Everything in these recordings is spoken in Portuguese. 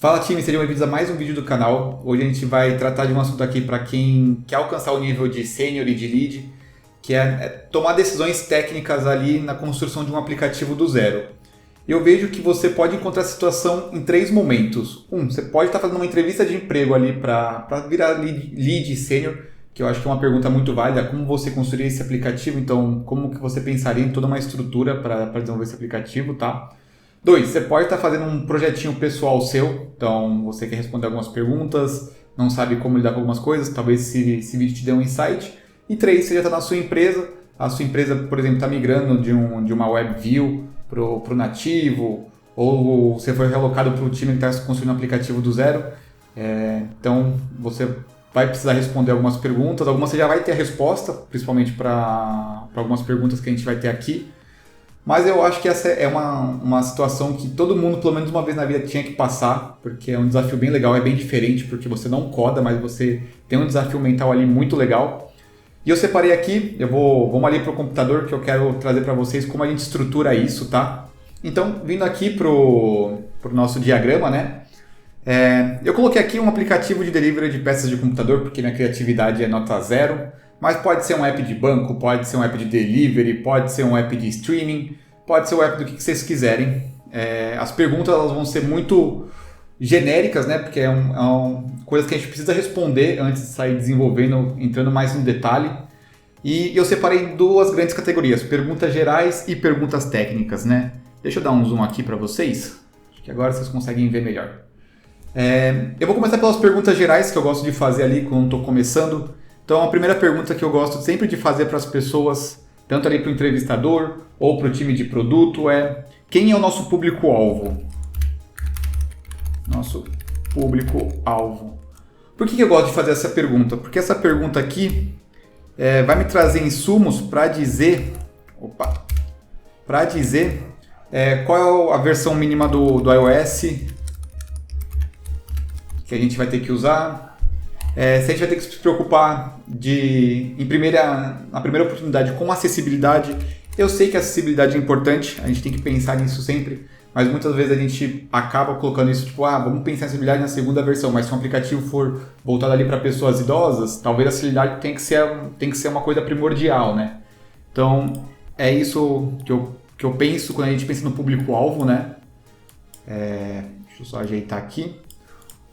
Fala time, sejam bem-vindos a mais um vídeo do canal. Hoje a gente vai tratar de um assunto aqui para quem quer alcançar o nível de sênior e de lead, que é tomar decisões técnicas ali na construção de um aplicativo do zero. Eu vejo que você pode encontrar essa situação em três momentos. Você pode estar fazendo uma entrevista de emprego ali para virar lead sênior, que eu acho que é uma pergunta muito válida, como você construir esse aplicativo, então como que você pensaria em toda uma estrutura para desenvolver esse aplicativo, tá? 2, você pode estar fazendo um projetinho pessoal seu, então você quer responder algumas perguntas, não sabe como lidar com algumas coisas, talvez esse vídeo te dê um insight. E 3, você já está na sua empresa, a sua empresa, por exemplo, está migrando de uma WebView para o nativo, ou você foi realocado para o time que está construindo um aplicativo do zero, então você vai precisar responder algumas perguntas, algumas você já vai ter a resposta, principalmente para algumas perguntas que a gente vai ter aqui. Mas eu acho que essa é uma situação que todo mundo, pelo menos uma vez na vida, tinha que passar, porque é um desafio bem legal, é bem diferente, porque você não coda, mas você tem um desafio mental ali muito legal. E eu separei aqui, vamos ali para o computador, que eu quero trazer para vocês como a gente estrutura isso, tá? Então, vindo aqui para o nosso diagrama, né? Eu coloquei aqui um aplicativo de delivery de peças de computador, porque minha criatividade é nota 0. Mas pode ser um app de banco, pode ser um app de delivery, pode ser um app de streaming, pode ser um app do que vocês quiserem. As perguntas elas vão ser muito genéricas, né? Porque coisas que a gente precisa responder antes de sair desenvolvendo, entrando mais no detalhe. E eu separei duas grandes categorias, perguntas gerais e perguntas técnicas, né? Deixa eu dar um zoom aqui para vocês, acho que agora vocês conseguem ver melhor. Eu vou começar pelas perguntas gerais que eu gosto de fazer ali quando estou começando. Então, a primeira pergunta que eu gosto sempre de fazer para as pessoas, tanto ali para o entrevistador ou para o time de produto, é: quem é o nosso público-alvo? Nosso público-alvo. Por que eu gosto de fazer essa pergunta? Porque essa pergunta aqui vai me trazer insumos para dizer, qual é a versão mínima do iOS que a gente vai ter que usar. Se a gente vai ter que se preocupar na primeira oportunidade com acessibilidade. Eu sei que a acessibilidade é importante, a gente tem que pensar nisso sempre, mas muitas vezes a gente acaba colocando isso, vamos pensar em acessibilidade na segunda versão, mas se um aplicativo for voltado ali para pessoas idosas, talvez a acessibilidade tem que ser uma coisa primordial, né? Então, é isso que eu penso quando a gente pensa no público-alvo, né? Deixa eu só ajeitar aqui.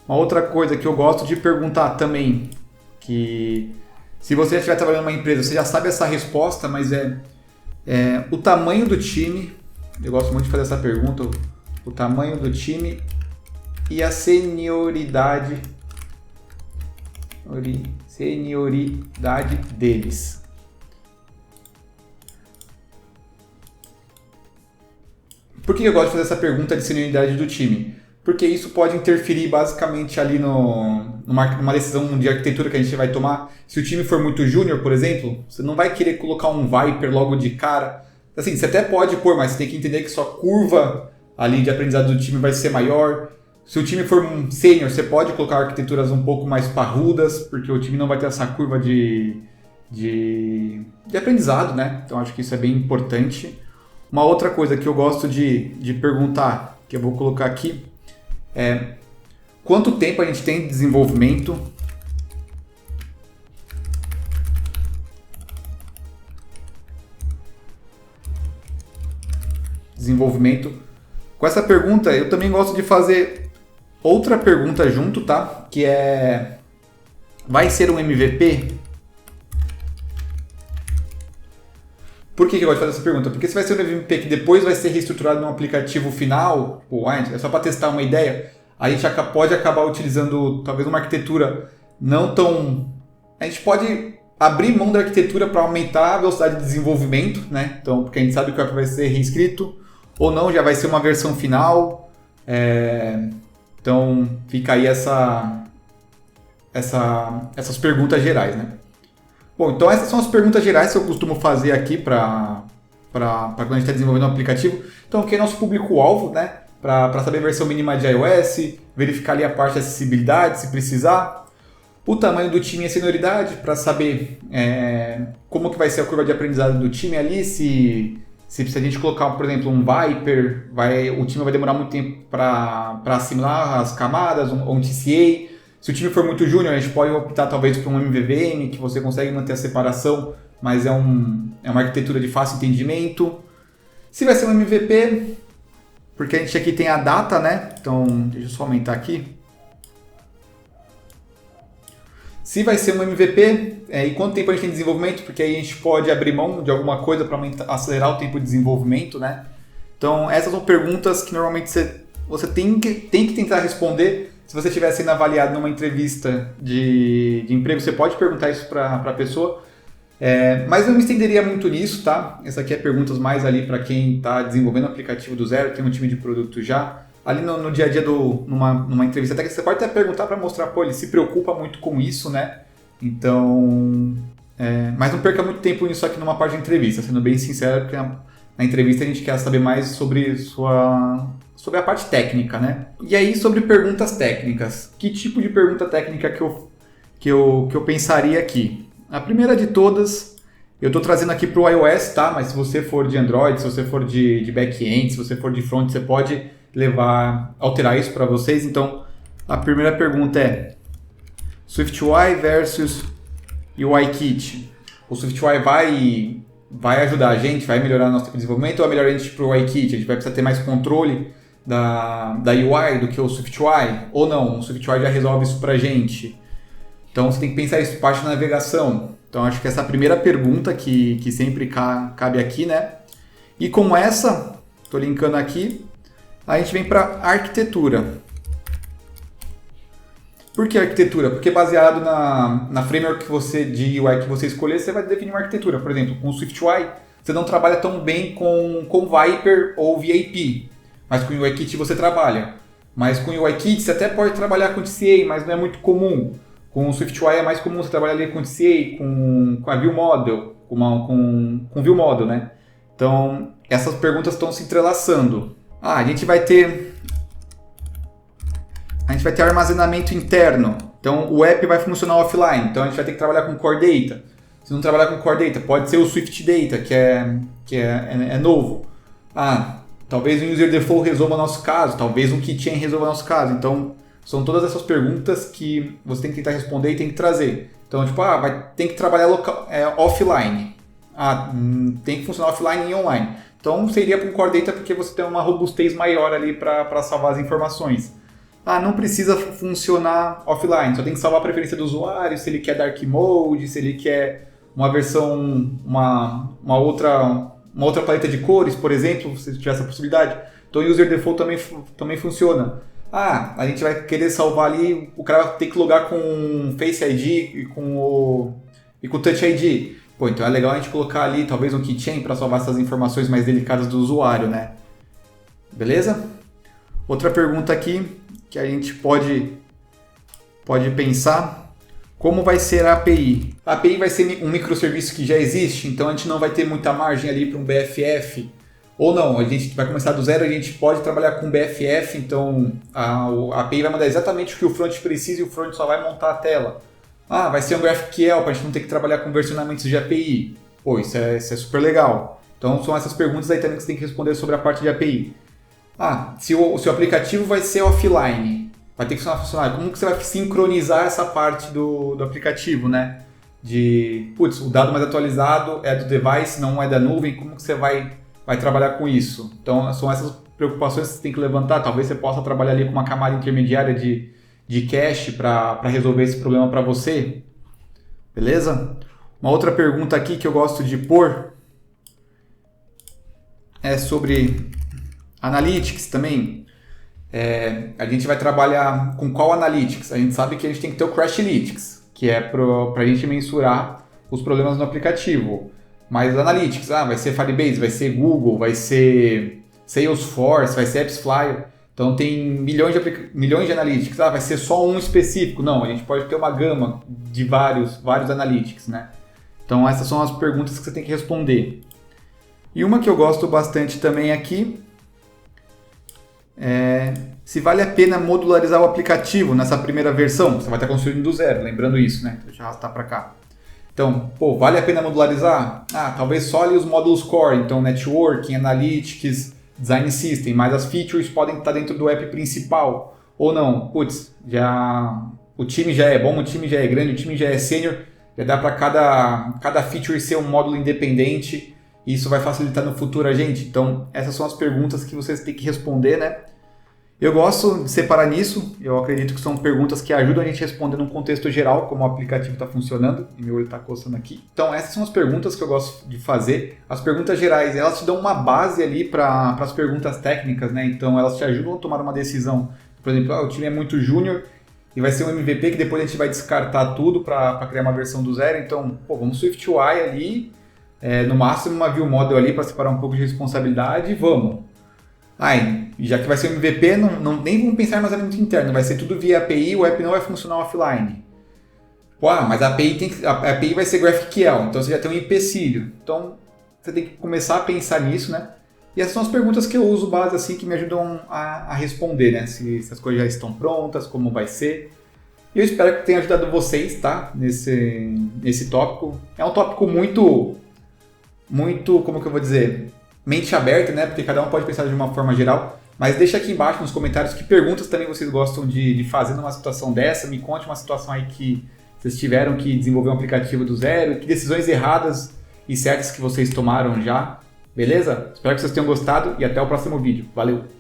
Uma outra coisa que eu gosto de perguntar também, que se você estiver trabalhando numa empresa, você já sabe essa resposta, mas o tamanho do time. Eu gosto muito de fazer essa pergunta, o tamanho do time e a senioridade deles. Por que eu gosto de fazer essa pergunta de senioridade do time? Porque isso pode interferir basicamente ali numa decisão de arquitetura que a gente vai tomar. Se o time for muito júnior, por exemplo, você não vai querer colocar um Viper logo de cara. Assim, você até pode pôr, mas você tem que entender que sua curva ali de aprendizado do time vai ser maior. Se o time for um sênior, você pode colocar arquiteturas um pouco mais parrudas, porque o time não vai ter essa curva de aprendizado, né? Então acho que isso é bem importante. Uma outra coisa que eu gosto de perguntar, que eu vou colocar aqui, quanto tempo a gente tem de desenvolvimento? Com essa pergunta, eu também gosto de fazer outra pergunta junto, tá? Que vai ser um MVP? Por que eu gosto de fazer essa pergunta? Porque se vai ser um MVP que depois vai ser reestruturado num aplicativo final, é só para testar uma ideia, a gente pode acabar utilizando talvez uma arquitetura não tão... A gente pode abrir mão da arquitetura para aumentar a velocidade de desenvolvimento, né? Então, porque a gente sabe que o app vai ser reescrito, ou não, já vai ser uma versão final. Então, fica aí essas perguntas gerais, né? Bom, então essas são as perguntas gerais que eu costumo fazer aqui para quando a gente está desenvolvendo um aplicativo. Então, quem é nosso público-alvo, né? Para saber a versão mínima de iOS, verificar ali a parte de acessibilidade, se precisar. O tamanho do time e a senioridade, para saber como que vai ser a curva de aprendizado do time ali, se Se a gente colocar, por exemplo, um Viper, o time vai demorar muito tempo para assimilar as camadas, ou um TCA. Se o time for muito júnior, a gente pode optar talvez por um MVVM, que você consegue manter a separação, mas é uma arquitetura de fácil entendimento. Se vai ser um MVP, porque a gente aqui tem a data, né? Então, deixa eu só aumentar aqui. Se vai ser um MVP, e quanto tempo a gente tem de desenvolvimento, porque aí a gente pode abrir mão de alguma coisa para acelerar o tempo de desenvolvimento, né? Então, essas são perguntas que normalmente você tem que tentar responder. Se você estiver sendo avaliado numa entrevista de emprego, você pode perguntar isso para a pessoa. Mas eu não me estenderia muito nisso, tá? Essa aqui é perguntas mais ali para quem está desenvolvendo o aplicativo do zero, tem um time de produto já. Ali no dia a dia, numa entrevista, até que você pode até perguntar para mostrar, pô, ele se preocupa muito com isso, né? Então, mas não perca muito tempo nisso aqui numa parte de entrevista, sendo bem sincero, porque na entrevista a gente quer saber mais sobre a parte técnica, né? E aí, sobre perguntas técnicas. Que tipo de pergunta técnica que eu pensaria aqui? A primeira de todas, eu estou trazendo aqui para o iOS, tá? Mas se você for de Android, se você for de back-end, se você for de front, você pode alterar isso para vocês. Então, a primeira pergunta é SwiftUI versus UIKit. O SwiftUI vai ajudar a gente, vai melhorar nosso tempo de desenvolvimento, ou é melhor a gente ir para o UIKit? A gente vai precisar ter mais controle da UI do que o SwiftUI? Ou não, o SwiftUI já resolve isso para a gente? Então, você tem que pensar isso, parte da navegação. Então, acho que essa é a primeira pergunta que sempre cabe aqui, né? E com essa, estou linkando aqui, a gente vem para arquitetura. Por que arquitetura? Porque baseado na framework de UI que você escolher, você vai definir uma arquitetura. Por exemplo, com o SwiftUI, você não trabalha tão bem com Viper ou VAP, mas com o UIKit você trabalha. Mas com o UIKit você até pode trabalhar com TCA, mas não é muito comum. Com o SwiftUI é mais comum você trabalhar ali com TCA, com a View Model, com View Model, né? Então, essas perguntas estão se entrelaçando. A gente vai ter armazenamento interno. Então, o app vai funcionar offline. Então, a gente vai ter que trabalhar com Core Data. Se não trabalhar com Core Data, pode ser o Swift Data, que é novo. Talvez o User Default resolva o nosso caso. Talvez um Keychain resolva o nosso caso. Então, são todas essas perguntas que você tem que tentar responder e tem que trazer. Então, tem que trabalhar offline. Tem que funcionar offline e online. Então, você iria para um Core Data porque você tem uma robustez maior ali para salvar as informações. Não precisa funcionar offline, só tem que salvar a preferência do usuário, se ele quer Dark Mode, se ele quer uma versão, uma outra paleta de cores, por exemplo, se tiver essa possibilidade. Então, o User Default também funciona. A gente vai querer salvar ali, o cara vai ter que logar com Face ID e com o Touch ID. Então é legal a gente colocar ali talvez um keychain para salvar essas informações mais delicadas do usuário, né? Beleza? Outra pergunta aqui que a gente pode pensar, como vai ser a API? A API vai ser um microserviço que já existe, então a gente não vai ter muita margem ali para um BFF. Ou não, a gente vai começar do zero, a gente pode trabalhar com BFF, então a API vai mandar exatamente o que o front precisa e o front só vai montar a tela. Vai ser um GraphQL para a gente não ter que trabalhar com versionamentos de API. Isso é super legal. Então são essas perguntas aí também que você tem que responder sobre a parte de API. Se o aplicativo vai ser offline, vai ter que funcionar. Como que você vai sincronizar essa parte do aplicativo, né? O dado mais atualizado é do device, não é da nuvem, como que você vai trabalhar com isso? Então são essas preocupações que você tem que levantar. Talvez você possa trabalhar ali com uma camada intermediária de cache para resolver esse problema para você. Beleza? Uma outra pergunta aqui que eu gosto de pôr é sobre Analytics também. A gente vai trabalhar com qual Analytics? A gente sabe que a gente tem que ter o Crashlytics, que é para a gente mensurar os problemas no aplicativo. Mas Analytics, vai ser Firebase, vai ser Google, vai ser Salesforce, vai ser AppsFlyer. Então tem milhões de Analytics. Vai ser só um específico? Não, a gente pode ter uma gama de vários Analytics, né? Então essas são as perguntas que você tem que responder. E uma que eu gosto bastante também aqui é se vale a pena modularizar o aplicativo nessa primeira versão. Você vai estar construindo do zero, lembrando isso, né? Deixa eu arrastar para cá. Então, pô, vale a pena modularizar? Ah, talvez só ali os módulos core, então Networking, Analytics, Design System, mas as features podem estar dentro do app principal. Ou não, putz, o time já é bom, o time já é grande, o time já é sênior, já dá para cada feature ser um módulo independente, e isso vai facilitar no futuro a gente. Então, essas são as perguntas que vocês têm que responder, né? Eu gosto de separar nisso, eu acredito que são perguntas que ajudam a gente a responder num contexto geral, como o aplicativo está funcionando, e meu olho está coçando aqui. Então essas são as perguntas que eu gosto de fazer. As perguntas gerais, elas te dão uma base ali para as perguntas técnicas, né? Então elas te ajudam a tomar uma decisão. Por exemplo, o time é muito júnior e vai ser um MVP que depois a gente vai descartar tudo para criar uma versão do zero. Então, pô, vamos SwiftUI ali, no máximo uma view model ali para separar um pouco de responsabilidade e vamos. Já que vai ser um MVP, nem vamos pensar mais muito interno, vai ser tudo via API, o app não vai funcionar offline. Mas a API vai ser GraphQL, então você já tem um empecilho. Então você tem que começar a pensar nisso, né? E essas são as perguntas que eu uso base assim que me ajudam a responder, né? Se as coisas já estão prontas, como vai ser. E eu espero que tenha ajudado vocês, tá? Nesse tópico. É um tópico muito, como que eu vou dizer? Mente aberta, né? Porque cada um pode pensar de uma forma geral. Mas deixa aqui embaixo nos comentários que perguntas também vocês gostam de fazer numa situação dessa. Me conte uma situação aí que vocês tiveram que desenvolver um aplicativo do zero, que decisões erradas e certas que vocês tomaram já. Beleza? Espero que vocês tenham gostado e até o próximo vídeo. Valeu!